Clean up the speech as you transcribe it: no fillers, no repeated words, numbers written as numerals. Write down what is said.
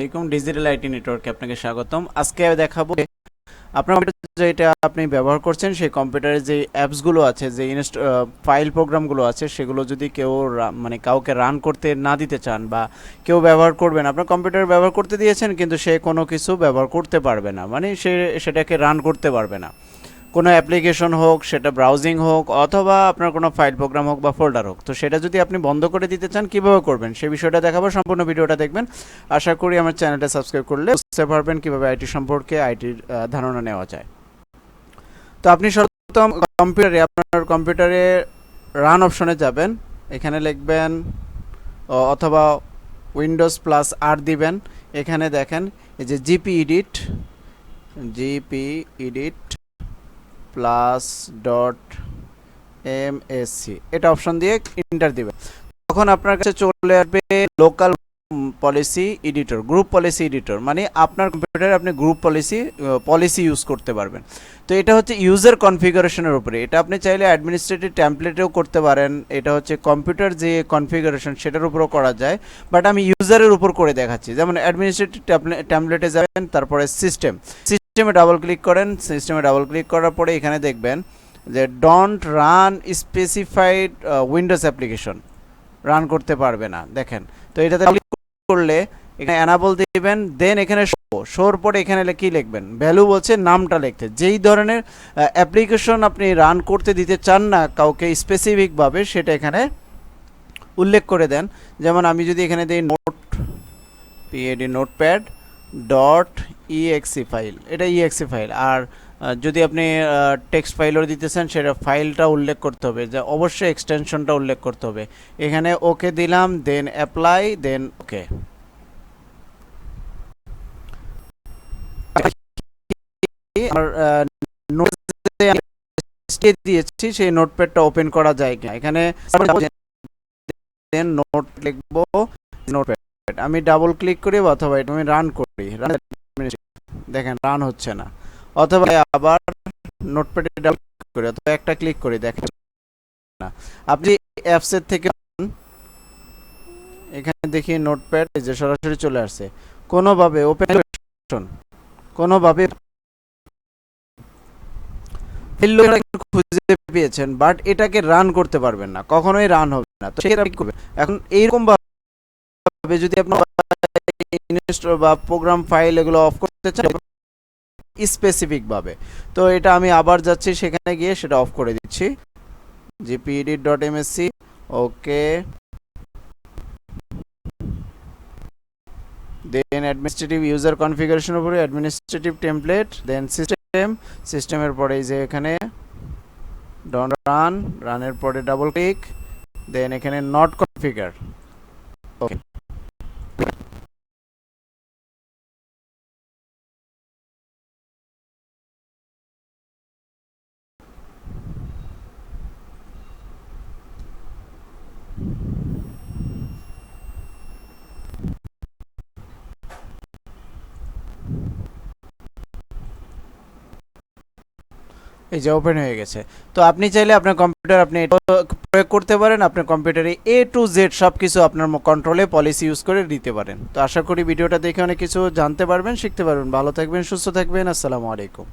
আসসালামু আলাইকুম digital IT নেটওয়ার্কে আপনাকে স্বাগতম। আজকে দেখাবো আপনার কম্পিউটারে যেটা আপনি ব্যবহার করছেন সেই কম্পিউটারে যে অ্যাপসগুলো আছে, যে ফাইল প্রোগ্রামগুলো আছে, সেগুলো যদি কেউ মানে কাউকে রান করতে না দিতে চান বা কেউ ব্যবহার করবেন, আপনার কম্পিউটার ব্যবহার করতে দিয়েছেন কিন্তু সে কোনো কিছু ব্যবহার করতে পারবে না, মানে সে সেটাকে রান করতে পারবে না। কোনো অ্যাপ্লিকেশন হোক, সেটা ব্রাউজিং হোক অথবা আপনার কোনো ফাইল প্রোগ্রাম হোক বা ফোল্ডার হোক, তো সেটা যদি আপনি বন্ধ করে দিতে চান কীভাবে করবেন সে বিষয়টা দেখাবো। সম্পূর্ণ ভিডিওটা দেখবেন। আশা করি আমার চ্যানেলটা সাবস্ক্রাইব করলে বুঝতে পারবেন কীভাবে আইটি সম্পর্কে আইটির ধারণা নেওয়া যায়। তো আপনি সর্বপ্রথম আপনার কম্পিউটারে রান অপশনে যাবেন, এখানে লিখবেন অথবা উইন্ডোজ প্লাস আর দিবেন। এখানে দেখেন এই যে GP edit plus dot MSc, এটা অপশন দিয়ে ইন্টার দিবেন। তখন আপনার কাছে চলে আসবে local policy editor, group policy editor, মানে আপনার কম্পিউটারে আপনি গ্রুপ পলিসি ইউজ করতে পারবেন। তো এটা হচ্ছে ইউজার কনফিগারেশনের উপরে, এটা আপনি চাইলে অ্যাডমিনিস্ট্রেটিভ টেমপ্লেটেও করতে পারেন, এটা হচ্ছে কম্পিউটার যে কনফিগারেশন সেটার উপরও করা যায়, বাট আমি ইউজারের উপর করে দেখাচ্ছি। যেমন অ্যাডমিনিস্ট্রেটিভ টেমপ্লেটে যাবেন, তারপরে সিস্টেমে ডাবল ক্লিক করেন। সিস্টেমে ডাবল ক্লিক করার পরে এখানে দেখবেন যে don't run specified Windows application, run করতে পারবে না। দেখেন, তো এটাতে ক্লিক করলে এখানে অ্যানাবল দিবেন, দেন এখানে শোর পরে এখানে কি লিখবেন, ভ্যালু বলছে নামটা লিখতে, যেই ধরনের অ্যাপ্লিকেশন আপনি রান করতে দিতে চান না কাউকে স্পেসিফিকভাবে, সেটা এখানে উল্লেখ করে দেন। যেমন আমি যদি এখানে দিই নোটপ্যাড ডট ইএক্সি ফাইল, এটা ইএক্সি ফাইল। আর যদি আপনি টেক্সট ফাইলও দিতেছেন সেটা ফাইলটা উল্লেখ করতে হবে, যে অবশ্যই এক্সটেনশনটা উল্লেখ করতে হবে। এখানে ওকে দিলাম, দেন অ্যাপ্লাই, দেন ওকে। দিয়েছি সেই নোটপ্যাডটা ওপেন করা যায় কিনা, এখানে নোট লিখবো, নোটপ্যাড আমি ডাবল ক্লিক করি অথবা এটা আমি রান করি, দেখেন রান হচ্ছে না। অথবা আবার নোটপ্যাডে ডাবল ক্লিক করি অথবা একটা ক্লিক করি, দেখেন না। আপনি অ্যাপসের থেকে এখানে দেখি নোটপ্যাড যে সরাসরি চলে আসছে, কোনোভাবে ওপেন কোনোভাবে খুঁজে পেয়েছেন, বাট এটাকে রান করতে পারবেন না, কখনোই রান হবে না। তো সেটা কি করবেন এখন? এইরকম ভাবে যদি আপনি ইনস্টল বা প্রোগ্রাম ফাইল এগুলো অফ করতে চান স্পেসিফিক ভাবে, তো এটা আমি আবার যাচ্ছি, সেখানে গিয়ে সেটা অফ করে দিচ্ছি, gpedit.msc, ওকে, দেন অ্যাডমিনিস্ট্রেটিভ ইউজার কনফিগারেশন উপরে অ্যাডমিনিস্ট্রেটিভ টেমপ্লেট, দেন সিস্টেমের পরে এই যে এখানে ডন রানের পরে ডাবল ক্লিক, দেন এখানে নট কনফিগার, ওকে। এই যে ওপেন হয়ে গেছে। তো আপনি চাইলে আপনার কম্পিউটার আপনি এটা প্রয়োগ করতে পারেন, আপনার কম্পিউটারে এ টু জেড সব কিছু আপনার কন্ট্রোলে পলিসি ইউজ করে দিতে পারেন। তো আশা করি ভিডিওটা দেখে অনেক কিছু জানতে পারবেন, শিখতে পারবেন। ভালো থাকবেন, সুস্থ থাকবেন। আসসালামু আলাইকুম।